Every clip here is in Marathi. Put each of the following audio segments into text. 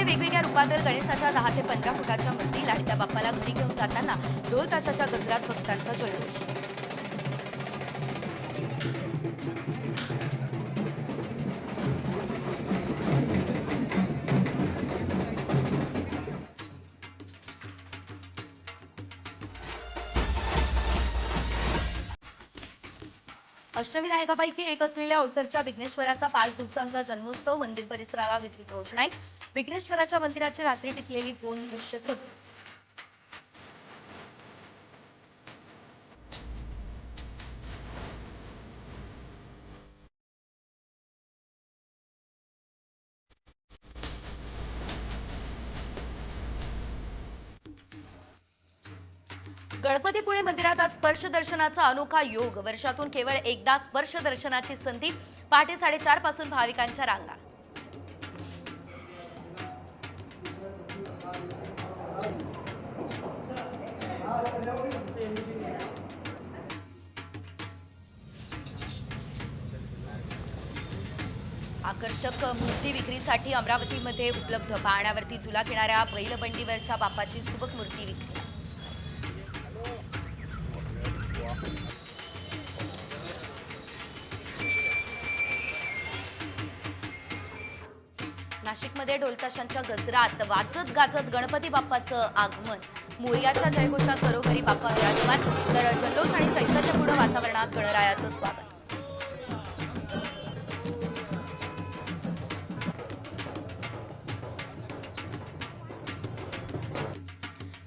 वेगवेगळ्या रूपातील गणेशाच्या 10 ते 15 फुटाच्या मूर्ती लाडक्या बाप्पाला घरी घेऊन जाताना ढोल ताशाच्या गजरात भक्तांचा जल्लोष. अष्टविनायकापैकी एक असलेल्या ओझरच्या विघ्नेश्वराचा 5 दिवसांचा जन्मोत्सव मंदिर परिसराला विद्युत रोषणाई. विघ्नेश्वराच्या मंदिराची रात्री टिकलेली दोन दृश्य सजली. गणपतीपुळे मंदिरात आज स्पर्श दर्शनाचा अनोखा योग. वर्षातून केवळ एकदा स्पर्श दर्शनाची संधी. पहाटे 4:30 पासून भाविकांच्या रांगा. आकर्षक मूर्ती विक्रीसाठी अमरावतीमध्ये उपलब्ध. पाहण्यावरती झुला घेणाऱ्या बैलबंडीवरच्या बाप्पाची सुबक मूर्ती विक्री. नाशिकमध्ये ढोलताशांच्या गजरात वाजत गाजत गणपती बाप्पाचं आगमन. मोरयाच्या जयघोषात घरोघरी बाप्पा विराजमान. तर जल्लोष आणि चैतन्यपूर्ण वातावरणात गणरायाचं स्वागत.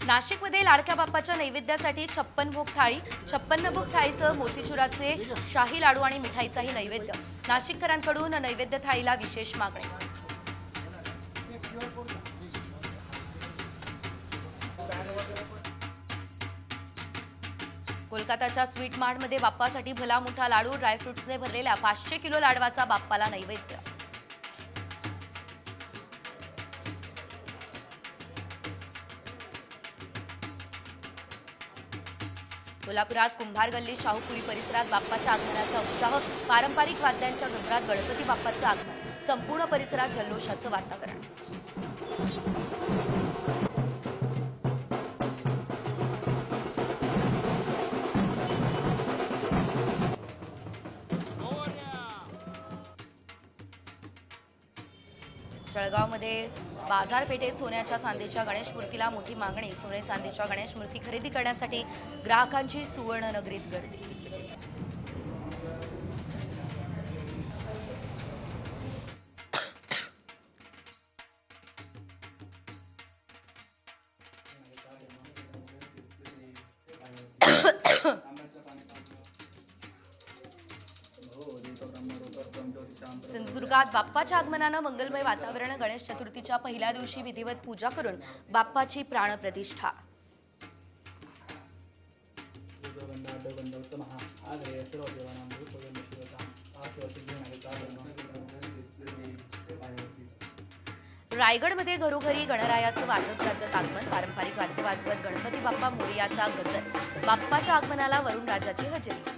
नाशिकमध्ये लाडक्या बाप्पाच्या नैवेद्यासाठी 56 भोग थाळी. 56 भोग थाळीसह मोतीचुराचे शाही लाडू आणि मिठाईचाही नैवेद्य. नाशिककरांकडून नैवेद्य थाळीला विशेष मागणी. कोलकाताच्या स्वीट मार्टमध्ये बाप्पासाठी भला मोठा लाडू. ड्रायफ्रुट्सने भरलेल्या 500 किलो लाडवाचा बाप्पाला नैवेद्य. कोल्हापुरात कुंभार गल्ली शाहूपुरी परिसरात बाप्पाच्या आगमनाचा उत्साह. पारंपरिक वाद्यांच्या गजरात गणपती बाप्पाचं आगमन. संपूर्ण परिसरात जल्लोषाचं वातावरण. जळगावमध्ये बाजारपेठेत सोन्याच्या चांदीच्या गणेश मूर्तीला मोठी मागणी. सोने चांदीच्या गणेश मूर्ती खरेदी करण्यासाठी ग्राहकांची सुवर्णनगरीत गर्दी. सिंधुदुर्गात बाप्पाच्या आगमनानं मंगलमय वातावरण. गणेश चतुर्थीच्या पहिल्या दिवशी विधिवत पूजा करून बाप्पाची प्राणप्रतिष्ठा. रायगडमध्ये घरोघरी गणरायाचं वाजत गाजत आगमन. पारंपरिक वाद्य वाजवत गणपती बाप्पा मोरयाचा गजर. बाप्पाच्या आगमनाला वरुण राजाची हजेरी.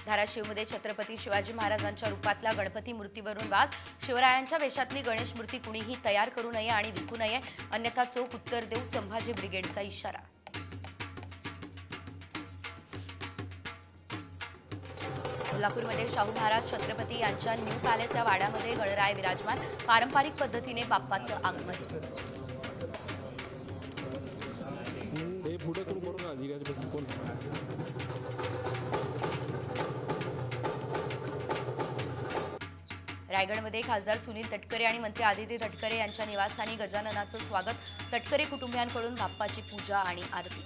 धाराशिवमध्ये छत्रपती शिवाजी महाराजांच्या रूपातल्या गणपती मूर्तीवरून वाद. शिवरायांच्या वेशातली गणेश मूर्ती कुणीही तयार करू नये आणि विकू नये, अन्यथा चोख उत्तर देऊ. संभाजी ब्रिगेडचा इशारा. कोल्हापूरमध्ये शाहू महाराज छत्रपती यांच्या न्यू पॅलेस या वाड्यामध्ये गणराय विराजमान. पारंपरिक पद्धतीने बाप्पाचं आगमन. रायगडमध्ये खासदार सुनील तटकरे आणि मंत्री आदित्य तटकरे यांच्या निवासस्थानी गजाननाचं स्वागत. तटकरे कुटुंबियांकडून बाप्पाची पूजा आणि आरती.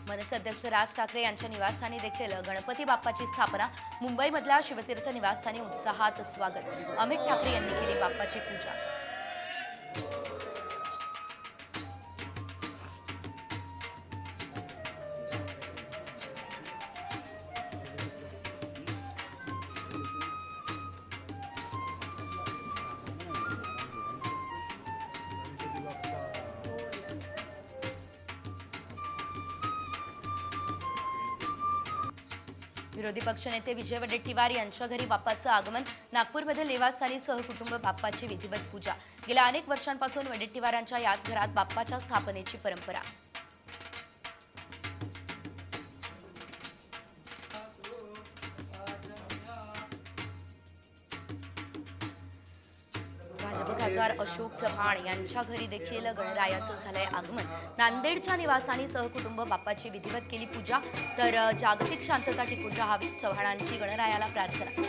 मनसे अध्यक्ष राज ठाकरे यांच्या निवासस्थानी देखील गणपती बाप्पाची स्थापना. मुंबईमधल्या शिवतीर्थ निवासस्थानी उत्साहात स्वागत. अमित ठाकरे यांनी केली बाप्पाची पूजा. विरोधी पक्षनेते विजय वडेट्टीवार यांच्या घरी बाप्पाचं आगमन. नागपूरमध्ये निवासस्थानी सहकुटुंब बाप्पाची विधिवत पूजा. गेल्या अनेक वर्षांपासून वडेट्टीवारांच्या याच घरात बाप्पाच्या स्थापनेची परंपरा. भाजप खासदार अशोक चव्हाण यांच्या घरी देखील गणरायाचं झालंय आगमन. नांदेडच्या निवासानी सहकुटुंब बाप्पाची विधिवत केली पूजा. तर जागतिक शांतता टिकून राहावी, चव्हाणांची गणरायाला प्रार्थना.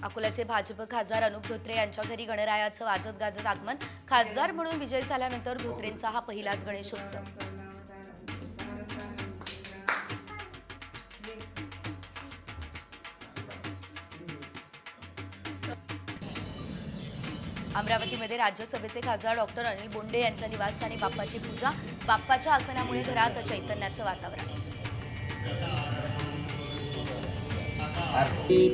अकोल्याचे भाजप खासदार अनुप धोत्रे यांच्या घरी गणरायाचं वाजत गाजत आगमन. खासदार म्हणून विजय झाल्यानंतर धोत्रेंचा हा पहिलाच गणेशोत्सव. अमरावतीमध्ये राज्यसभेचे खासदार डॉक्टर अनिल बोंडे यांच्या निवासस्थानी बाप्पाची पूजा. बाप्पाच्या आगमनामुळे घरात चैतन्याचं वातावरण.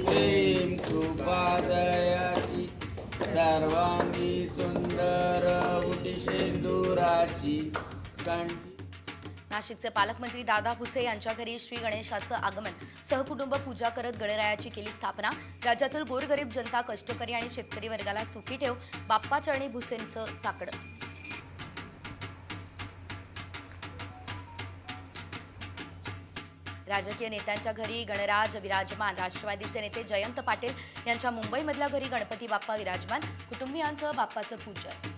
प्रेम कृपा दयाची सर्वांगी सुंदर उटी शेंदुराची. नाशिकचे पालकमंत्री दादा भुसे यांच्या घरी श्री गणेशाचं आगमन. सहकुटुंब पूजा करत गणरायाची केली स्थापना. राज्यातील गोरगरीब जनता, कष्टकरी आणि शेतकरी वर्गाला सुखी ठेव, बाप्पा चरणी भुसेंचं साकडं. राजकीय नेत्यांच्या घरी गणराज विराजमान. राष्ट्रवादीचे नेते जयंत पाटील यांच्या मुंबईमधल्या घरी गणपती बाप्पा विराजमान. कुटुंबियांचं बाप्पाचं पूजन.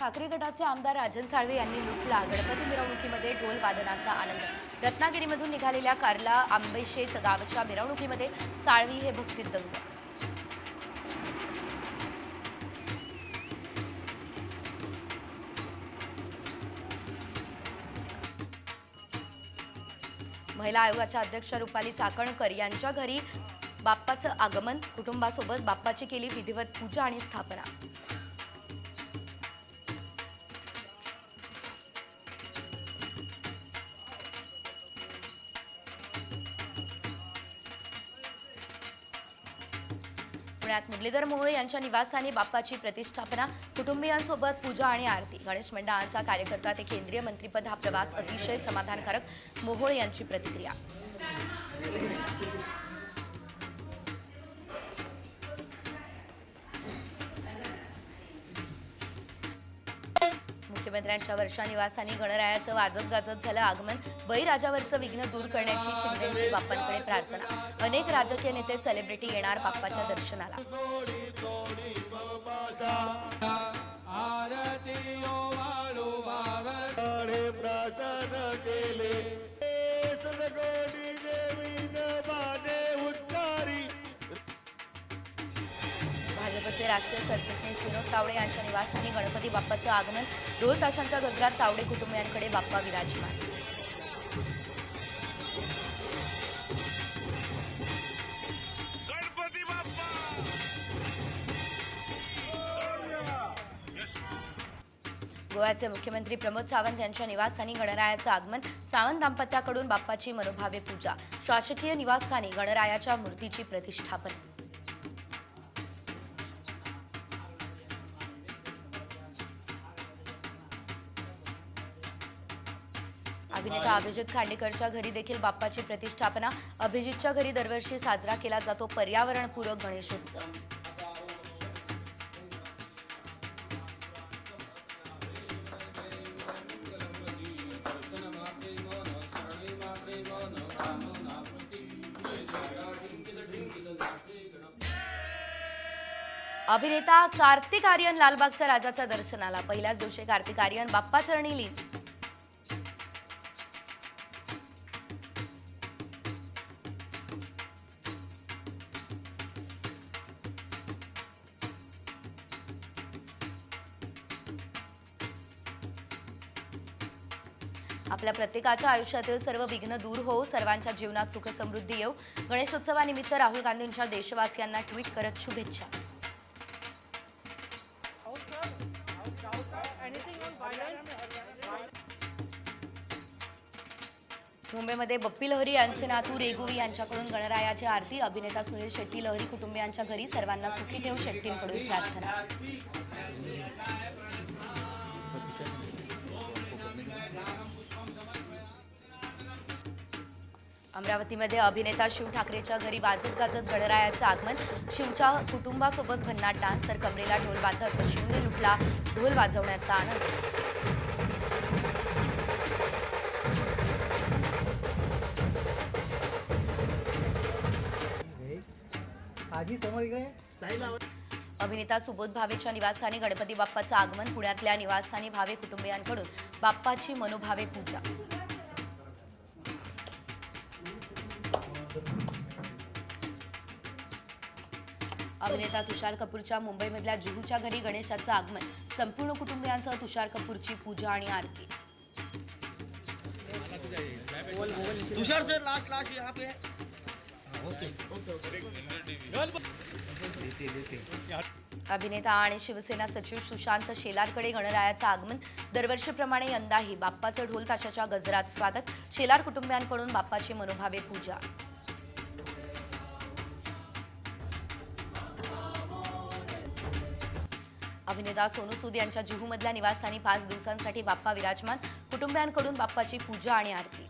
ठाकरे गटाचे आमदार राजन साळवे यांनी लुटला. गणपती मिरवणुकीमध्ये ढोल वादनाचा आनंद. रत्नागिरीमधून निघालेल्या कारला आंबेशेत गावच्या मिरवणुकीमध्ये साळवी हे भक्तीत दंग. महिला आयोगाच्या अध्यक्ष रुपाली चाकणकर यांच्या घरी बाप्पाचं आगमन. कुटुंबासोबत बाप्पाची केली विधिवत पूजा आणि स्थापना. पुण्यात मुरलीधर मोहोळ यांच्या निवासस्थानी बाप्पाची प्रतिष्ठापना. कुटुंबियांसोबत पूजा आणि आरती. गणेश मंडळांचा कार्यकर्ता ते केंद्रीय मंत्रिपद हा प्रवास अतिशय समाधानकारक. मोहोळ यांची प्रतिक्रिया. मुख्यमंत्र्यांच्या वर्षा निवासस्थानी गणरायाचं वाजत गाजत झालं आगमन. बळीराजावरचं विघ्न दूर करण्याची शिंदेंची बाप्पांकडे प्रार्थना. अनेक राजकीय नेते, सेलिब्रिटी येणार बाप्पाच्या दर्शनाला. भाजपचे राष्ट्रीय सरचिटणीस विनोद तावडे यांच्या निवासस्थानी गणपती बाप्पाचं आगमन. ढोल ताशांच्या गजरात तावडे कुटुंबियांकडे बाप्पा विराजमान. गोव्याचे मुख्यमंत्री प्रमोद सावंत यांच्या निवासस्थानी गणरायाचं आगमन. सावंत दाम्पत्याकडून बाप्पाची मनोभावे पूजा. शासकीय निवासस्थानी गणरायाच्या मूर्तीची प्रतिष्ठापन. अभिनेता अभिजित खांडेकरच्या घरी देखील बाप्पाची प्रतिष्ठापना. अभिजितच्या घरी दरवर्षी साजरा केला जातो पर्यावरणपूरक गणेशोत्सव. अभिनेता कार्तिक आर्यन लालबागच्या राजाच्या दर्शनाला. पहिल्याच दिवशी कार्तिक आर्यन बाप्पा चरणी लीन. आपल्या प्रत्येकाच्या आयुष्यातील सर्व विघ्न दूर हो, सर्वांच्या जीवनात सुख समृद्धी येऊ. गणेशोत्सवानिमित्त राहुल गांधींच्या देशवासियांना ट्विट करत शुभेच्छा. मुंबईमध्ये बप्पी लहरी यांचे नातू रेगुवी यांच्याकडून गणरायाची आरती. अभिनेता सुनील शेट्टी लहरी कुटुंबियांच्या घरी सर्वांना सुखी ठेव शेट्टींकडून प्रार्थना. अमरावतीमध्ये अभिनेता शिव ठाकरेच्या घरी वाजत गाजत गणरायाचं आगमन. शिवच्या कुटुंबासोबत भन्नाट डान्स तर कमरेला ढोल वाजत शिवने लुटला ढोल वाजवण्याचा आनंद. अभिनेता सुबोध भावेच्या निवासस्थानी गणपती बाप्पाचं आगमन. पुण्यातल्या निवासस्थानी भावे कुटुंबियांकडून बाप्पाची मनोभावे पूजा. अभिनेता तुषार कपूरच्या मुंबईमधल्या जुहूच्या घरी गणेशाचं आगमन. संपूर्ण कुटुंबियांसह तुषार कपूरची पूजा आणि आरती. तुषार सर लास्ट यहाँ पे अभिनेता आणि शिवसेना सचिव सुशांत शेलारकडे गणरायाचं आगमन. दरवर्षीप्रमाणे यंदाही बाप्पाचं ढोल ताशाच्या गजरात स्वागत. शेलार कुटुंबियांकडून बाप्पाची मनोभावे पूजा. अभिनेता सोनू सूद यांच्या जुहूमधल्या निवासस्थानी 5 दिवसांसाठी बाप्पा विराजमान. कुटुंबियांकडून बाप्पाची पूजा आणि आरती.